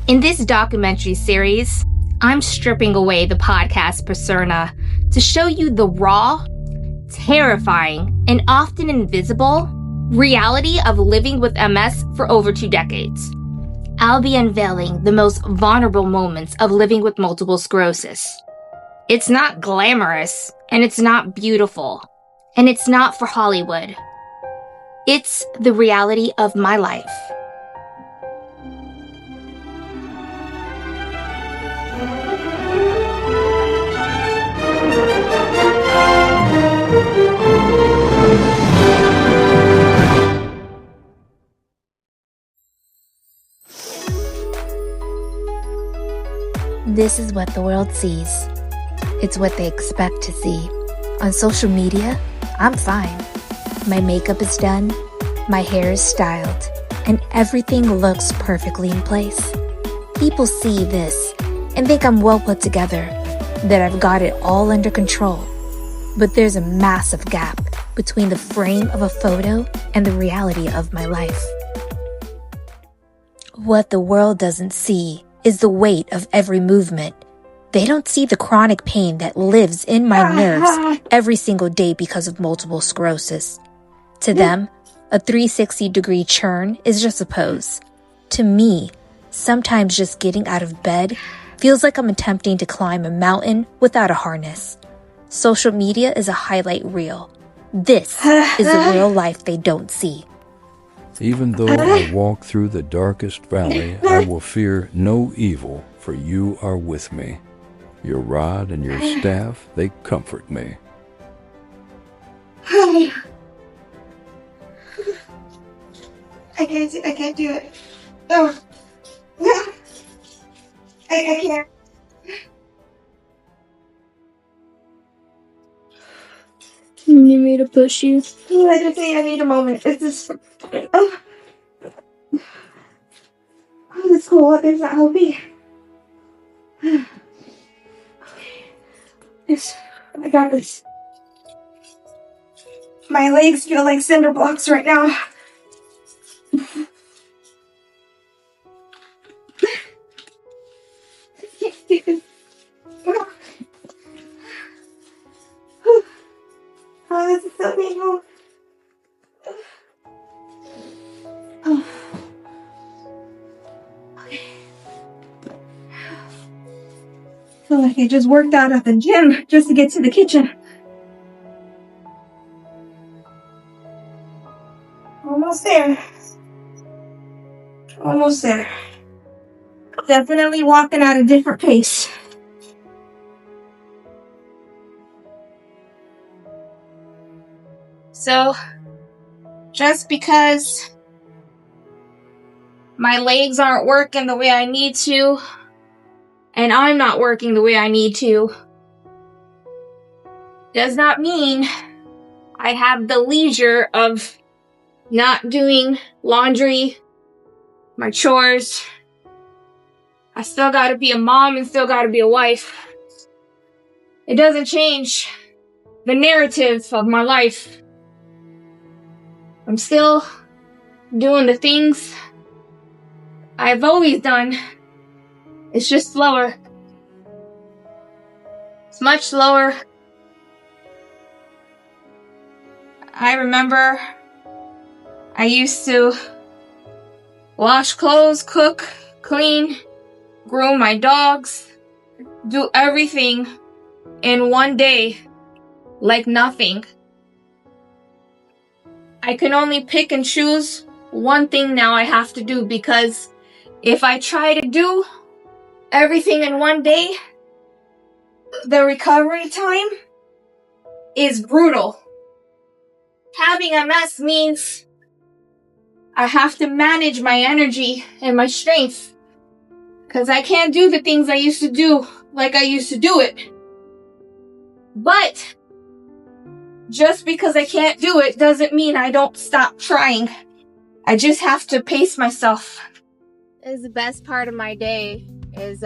In this documentary series, I'm stripping away the podcast persona to show you the raw, terrifying, and often invisible reality of living with MS for over 2 decades. I'll be unveiling the most vulnerable moments of living with multiple sclerosis. It's not glamorous, and it's not beautiful, and it's not for Hollywood. It's the reality of my life. This is what the world sees. It's what they expect to see. On social media, I'm fine. My makeup is done, my hair is styled, and everything looks perfectly in place. People see this and think I'm well put together, that I've got it all under control. But there's a massive gap between the frame of a photo and the reality of my life. What the world doesn't see is the weight of every movement. They don't see the chronic pain that lives in my nerves every single day because of multiple sclerosis. To them, a 360-degree churn is just a pose. To me, sometimes just getting out of bed feels like I'm attempting to climb a mountain without a harness. Social media is a highlight reel. This is the real life they don't see. Even though I walk through the darkest valley, I will fear no evil, for you are with me. Your rod and your staff, they comfort me. I can't do it. Oh. I can't. You need me to push you? I just think I need a moment. It's just... Oh, this cold weather's not helping. Yes, I got this. My legs feel like cinder blocks right now. Oh, this is so painful. Oh. Okay. I feel like I just worked out at the gym just to get to the kitchen. Almost there. Almost there. Definitely walking at a different pace. So, just because my legs aren't working the way I need to, and I'm not working the way I need to, does not mean I have the leisure of not doing laundry, my chores. I still gotta be a mom and still gotta be a wife. It doesn't change the narrative of my life. I'm still doing the things I've always done. It's just slower. It's much slower. I remember I used to wash clothes, cook, clean, groom my dogs, do everything in one day like nothing. I can only pick and choose one thing now I have to do, because if I try to do everything in one day, the recovery time is brutal. Having MS means I have to manage my energy and my strength, because I can't do the things I used to do like I used to do it. But just because I can't do it doesn't mean I don't stop trying. I just have to pace myself. This is the best part of my day, is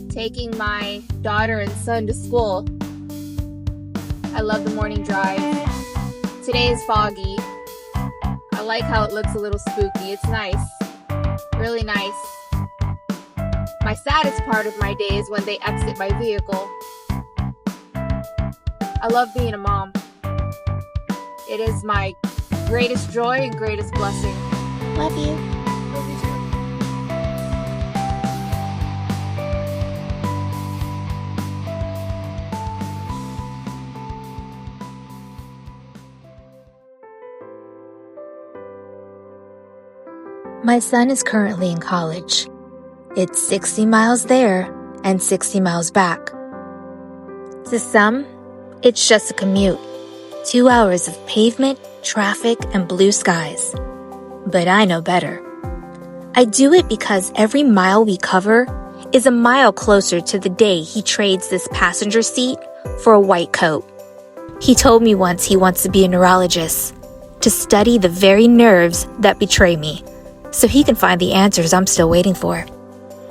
taking my daughter and son to school. I love the morning drive. Today is foggy. I like how it looks a little spooky. It's nice. Really nice. My saddest part of my day is when they exit my vehicle. I love being a mom. It is my greatest joy and greatest blessing. Love you. Love you too. My son is currently in college. It's 60 miles there and 60 miles back. To some, it's just a commute. 2 hours of pavement, traffic, and blue skies. But I know better. I do it because every mile we cover is a mile closer to the day he trades this passenger seat for a white coat. He told me once he wants to be a neurologist, to study the very nerves that betray me, so he can find the answers I'm still waiting for.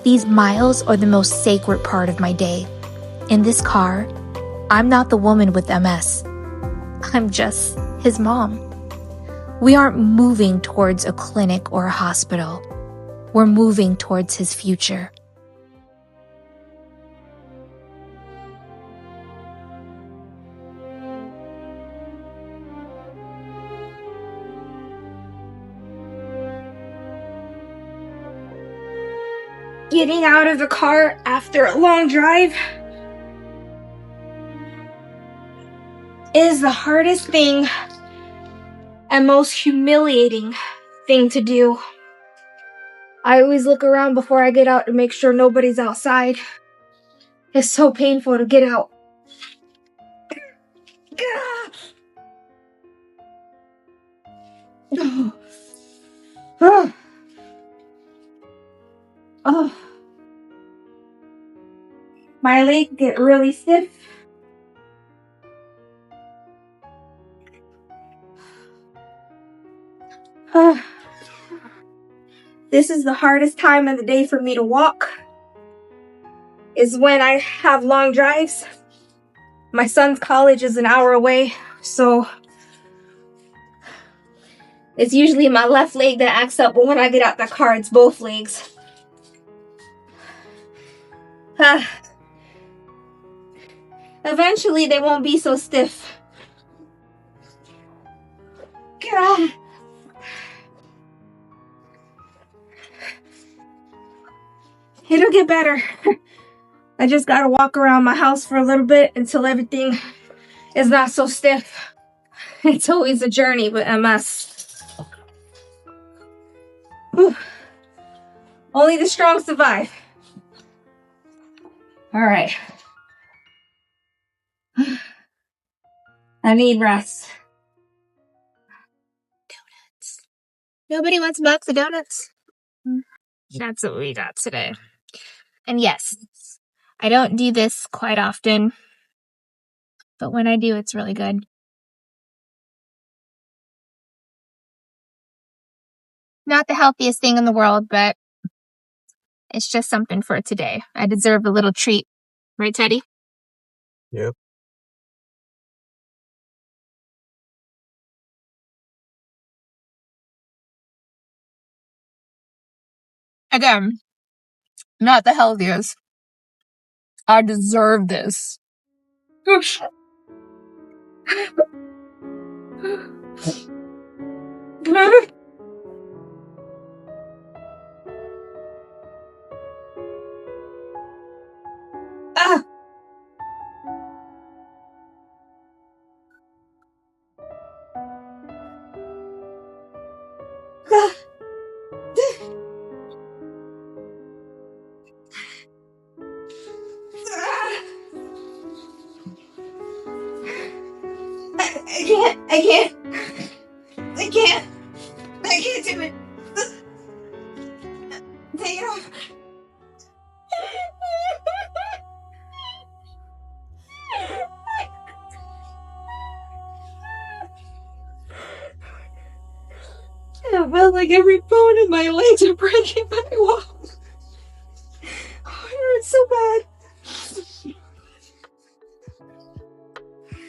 These miles are the most sacred part of my day. In this car, I'm not the woman with MS. I'm just his mom. We aren't moving towards a clinic or a hospital. We're moving towards his future. Getting out of the car after a long drive is the hardest thing and most humiliating thing to do. I always look around before I get out to make sure nobody's outside. It's so painful to get out. Oh. My legs get really stiff. This is the hardest time of the day for me to walk. Is when I have long drives. My son's college is an hour away, so it's usually my left leg that acts up, but when I get out the car, it's both legs. Eventually, they won't be so stiff. God. It'll get better. I just gotta walk around my house for a little bit until everything is not so stiff. It's always a journey with MS. Whew. Only the strong survive. All right. I need rest. Donuts. Nobody wants a box of donuts? That's what we got today. And yes, I don't do this quite often, but when I do, it's really good. Not the healthiest thing in the world, but it's just something for today. I deserve a little treat. Right, Teddy? Yep. Again, not the healthiest. I deserve this. I can't do it. Take it off. It feels like every bone in my legs are breaking when I walk. Oh, it hurts so bad.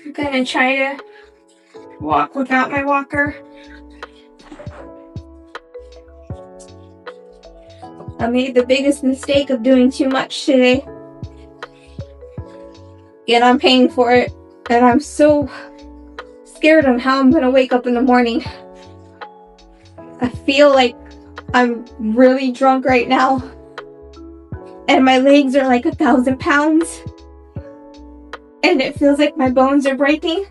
I'm gonna try to walk without my walker. I made the biggest mistake of doing too much today. Yet I'm paying for it. And I'm so scared on how I'm gonna wake up in the morning. I feel like I'm really drunk right now. And my legs are like 1,000 pounds. And it feels like my bones are breaking.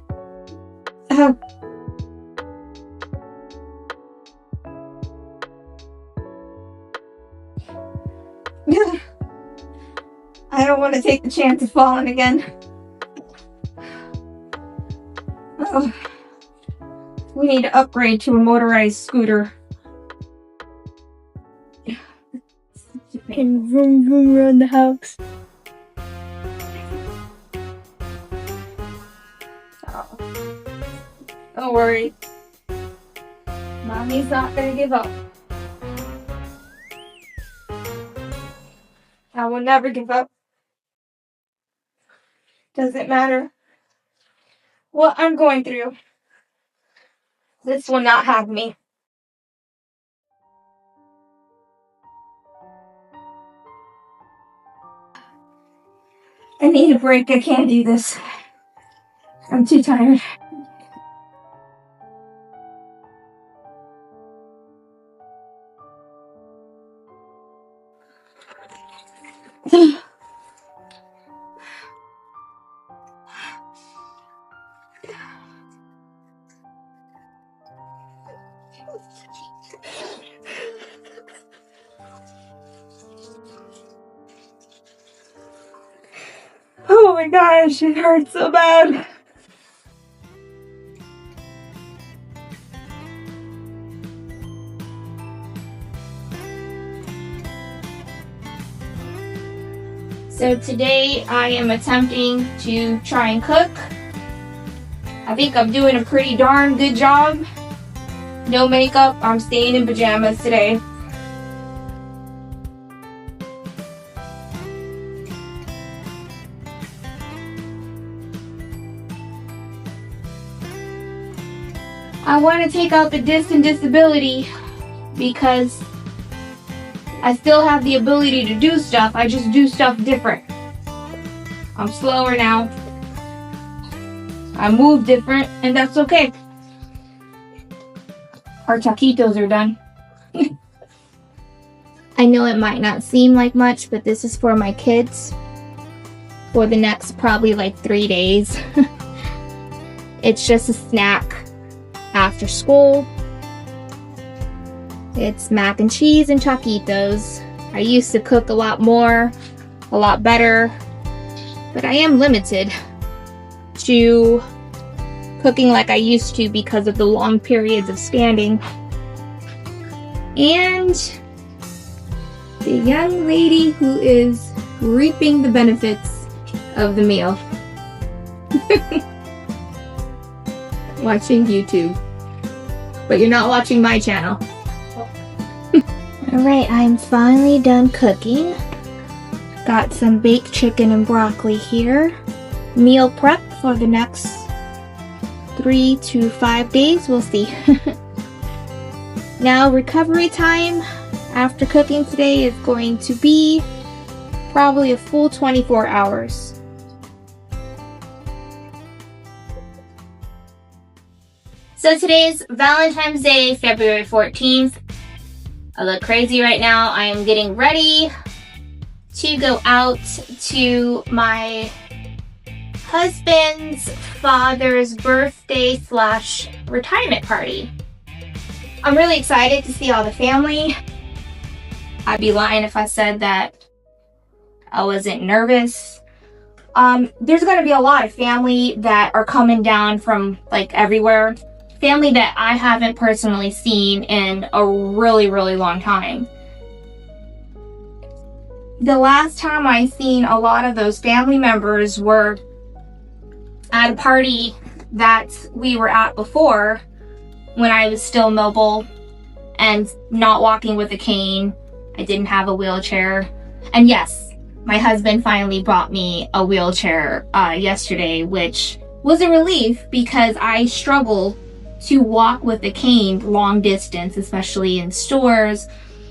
I don't want to take the chance of falling again. Oh, we need to upgrade to a motorized scooter. Can vroom vroom around the house. Oh. Don't worry. Mommy's not gonna give up. I will never give up. Doesn't matter what I'm going through. This will not have me. I need a break. I can't do this. I'm too tired. Oh my gosh, it hurts so bad. So today I am attempting to try and cook. I think I'm doing a pretty darn good job. No makeup, I'm staying in pajamas today. I want to take out the dis and disability because I still have the ability to do stuff. I just do stuff different. I'm slower now. I move different, and that's okay. Our taquitos are done. I know it might not seem like much, but this is for my kids for the next probably like 3 days. It's just a snack after school. It's mac and cheese and taquitos. I used to cook a lot more, a lot better, but I am limited to cooking like I used to because of the long periods of standing. And the young lady who is reaping the benefits of the meal. Watching YouTube. But you're not watching my channel. Alright, I'm finally done cooking. Got some baked chicken and broccoli here. Meal prep for the next 3 to 5 days, we'll see. Now recovery time after cooking today is going to be probably a full 24 hours. So today's Valentine's Day, February 14th. I look crazy right now. I am getting ready to go out to my husband's father's birthday / retirement party. I'm really excited to see all the family. I'd be lying if I said that I wasn't nervous. There's going to be a lot of family that are coming down from like everywhere. Family that I haven't personally seen in a really, really long time. The last time I seen a lot of those family members were at a party that we were at before when I was still mobile and not walking with a cane. I didn't have a wheelchair. And yes, my husband finally bought me a wheelchair yesterday, which was a relief because I struggle to walk with a cane long distance, especially in stores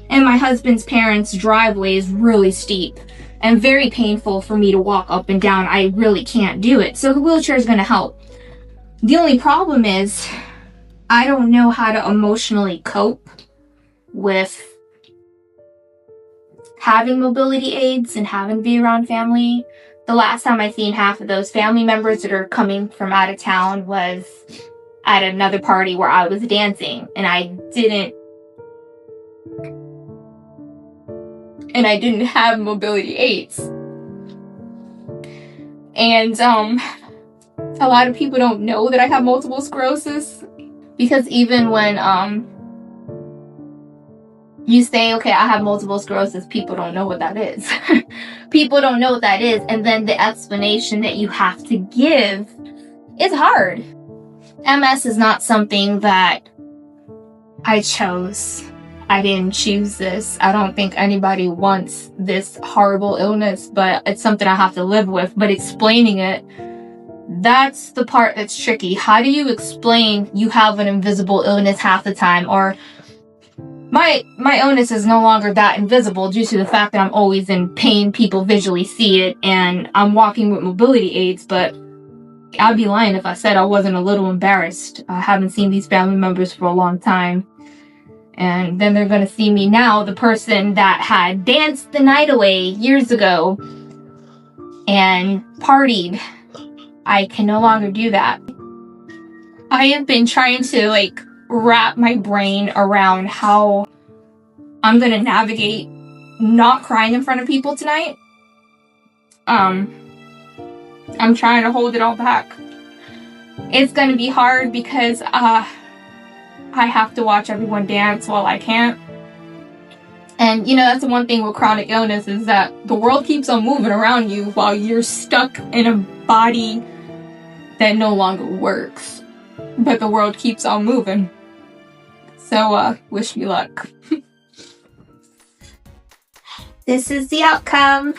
And my husband's parents' driveway is really steep and very painful for me to walk up and down. I really can't do it. So the wheelchair is going to help. The only problem is I don't know how to emotionally cope with having mobility aids and having to be around family. The last time I seen half of those family members that are coming from out of town was at another party where I was dancing, and I didn't have mobility aids. And a lot of people don't know that I have multiple sclerosis, because even when you say, okay, I have multiple sclerosis, people don't know what that is. People don't know what that is, and then the explanation that you have to give is hard. MS is not something that I chose. I didn't choose this. I don't think anybody wants this horrible illness, but it's something I have to live with. But explaining it, that's the part that's tricky. How do you explain you have an invisible illness half the time? Or my illness is no longer that invisible due to the fact that I'm always in pain. People visually see it, and I'm walking with mobility aids, but I'd be lying if I said I wasn't a little embarrassed. I haven't seen these family members for a long time. And then they're going to see me now, the person that had danced the night away years ago and partied. I can no longer do that. I have been trying to wrap my brain around how I'm going to navigate not crying in front of people tonight. I'm trying to hold it all back. It's going to be hard because I have to watch everyone dance while I can't. And that's the one thing with chronic illness, is that the world keeps on moving around you while you're stuck in a body that no longer works. But the world keeps on moving. So, wish me luck. This is the outcome.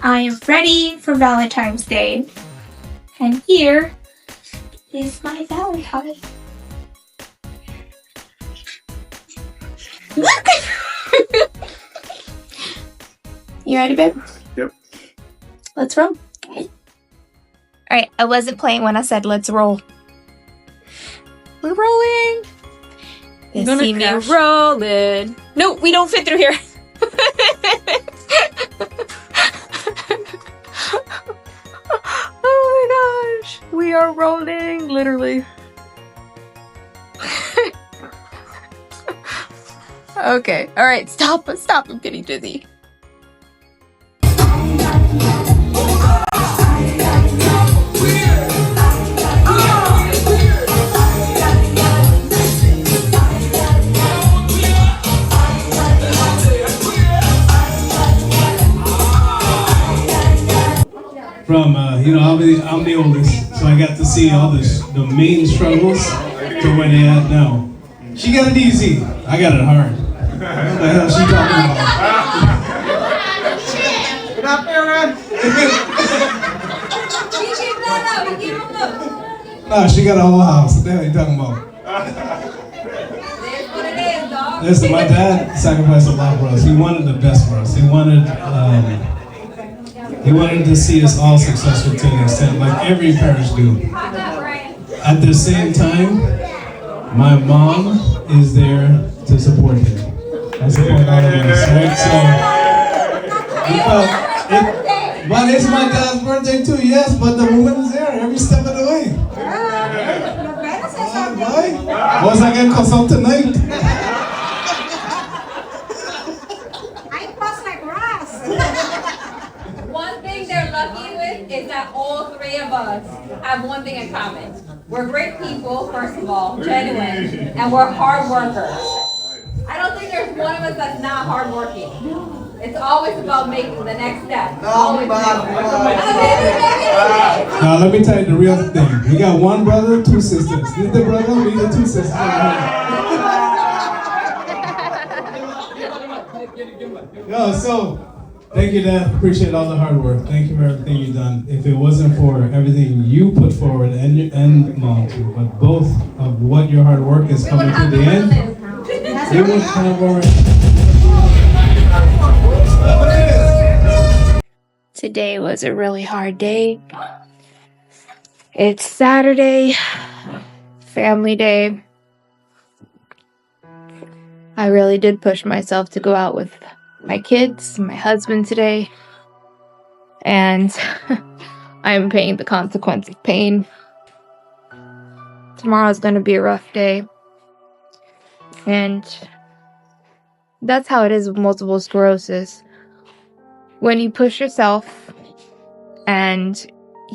I am ready for Valentine's Day. And here is my Valentine. Look! You ready, babe? Yep. Let's roll. Alright, I wasn't playing when I said let's roll. We're rolling. You see me rolling. No, we don't fit through here. Oh my gosh. We are rolling, literally. Okay, alright, stop, I'm getting dizzy. From I'm the oldest, so I got to see all the main struggles to where they at now. She got it easy, I got it hard. What the hell is she talking about? Get up there, man! No, she got a whole house. What the hell are you talking about? Listen, my dad sacrificed a lot for us. He wanted the best for us. He wanted to see us all successful to an extent, like every parent do. At the same time, my mom is there to support him. I support all of us, right? So, but it's my dad's birthday too, yes, but the woman is there every step of the way. Why? Was I gonna consult tonight? They're lucky with is that all three of us have one thing in common. We're great people, first of all, genuine, and we're hard workers. I don't think there's one of us that's not hardworking. It's always about making the next step. Now, let me tell you the real thing. We got one brother, two sisters. This is the brother, we the two sisters. So Thank you, Dad. Appreciate all the hard work. Thank you for everything you've done. If it wasn't for everything you put forward and Mom too, but both of what your hard work is coming to the end, we would have already. Today was a really hard day. It's Saturday, family day. I really did push myself to go out with my kids, my husband today, and I'm paying the consequence of pain. Tomorrow's going to be a rough day, and that's how it is with multiple sclerosis. When you push yourself and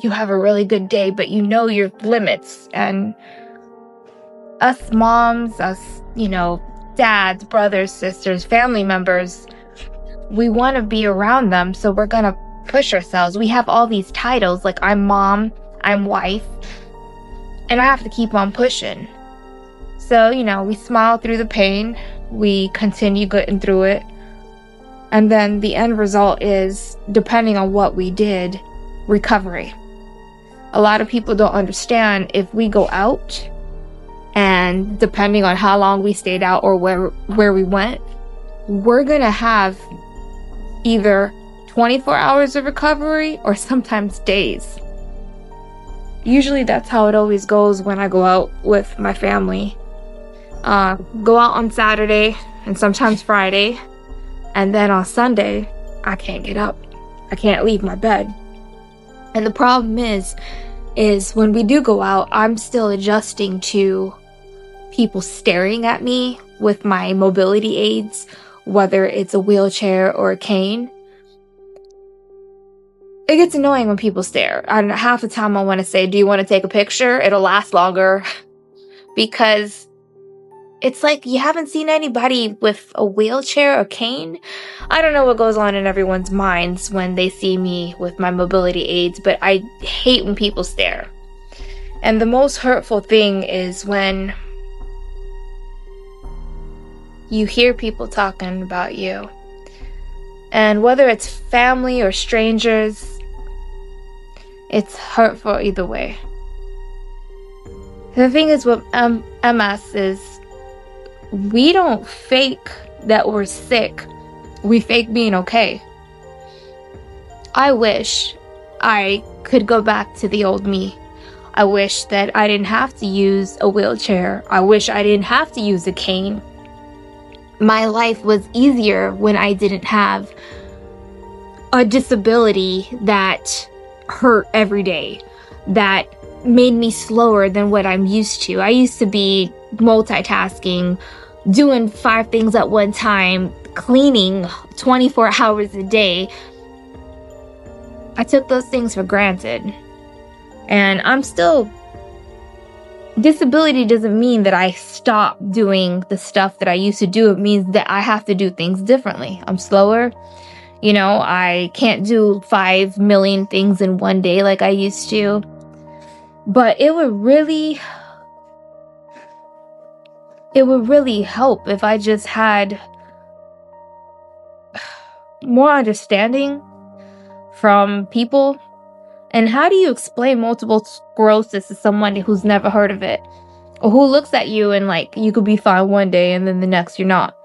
you have a really good day, but you know your limits, and us moms, us, dads, brothers, sisters, family members, we want to be around them, so we're gonna push ourselves. We have all these titles, like I'm mom, I'm wife, and I have to keep on pushing. So, we smile through the pain, we continue getting through it, and then the end result is, depending on what we did, recovery. A lot of people don't understand, if we go out, and depending on how long we stayed out or where we went, we're gonna have either 24 hours of recovery or sometimes days. Usually that's how it always goes when I go out with my family. Go out on Saturday and sometimes Friday, and then on Sunday, I can't get up. I can't leave my bed. And the problem is when we do go out, I'm still adjusting to people staring at me with my mobility aids, whether it's a wheelchair or a cane. It gets annoying when people stare. Half the time I want to say, do you want to take a picture? It'll last longer. Because it's like you haven't seen anybody with a wheelchair or cane. I don't know what goes on in everyone's minds when they see me with my mobility aids, but I hate when people stare. And the most hurtful thing is when you hear people talking about you. And whether it's family or strangers, it's hurtful either way. The thing is with MS is we don't fake that we're sick. We fake being okay. I wish I could go back to the old me. I wish that I didn't have to use a wheelchair. I wish I didn't have to use a cane. My life was easier when I didn't have a disability that hurt every day, that made me slower than what I'm used to. I used to be multitasking, doing 5 things at one time, cleaning 24 hours a day. I took those things for granted. And I'm still... Disability doesn't mean that I stop doing the stuff that I used to do. It means that I have to do things differently. I'm slower. I can't do 5 million things in one day like I used to. But it would really help if I just had more understanding from people. And how do you explain multiple sclerosis to someone who's never heard of it? Or who looks at you and you could be fine one day and then the next you're not?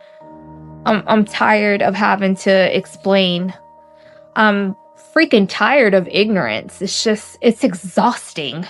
I'm tired of having to explain. I'm freaking tired of ignorance. It's exhausting.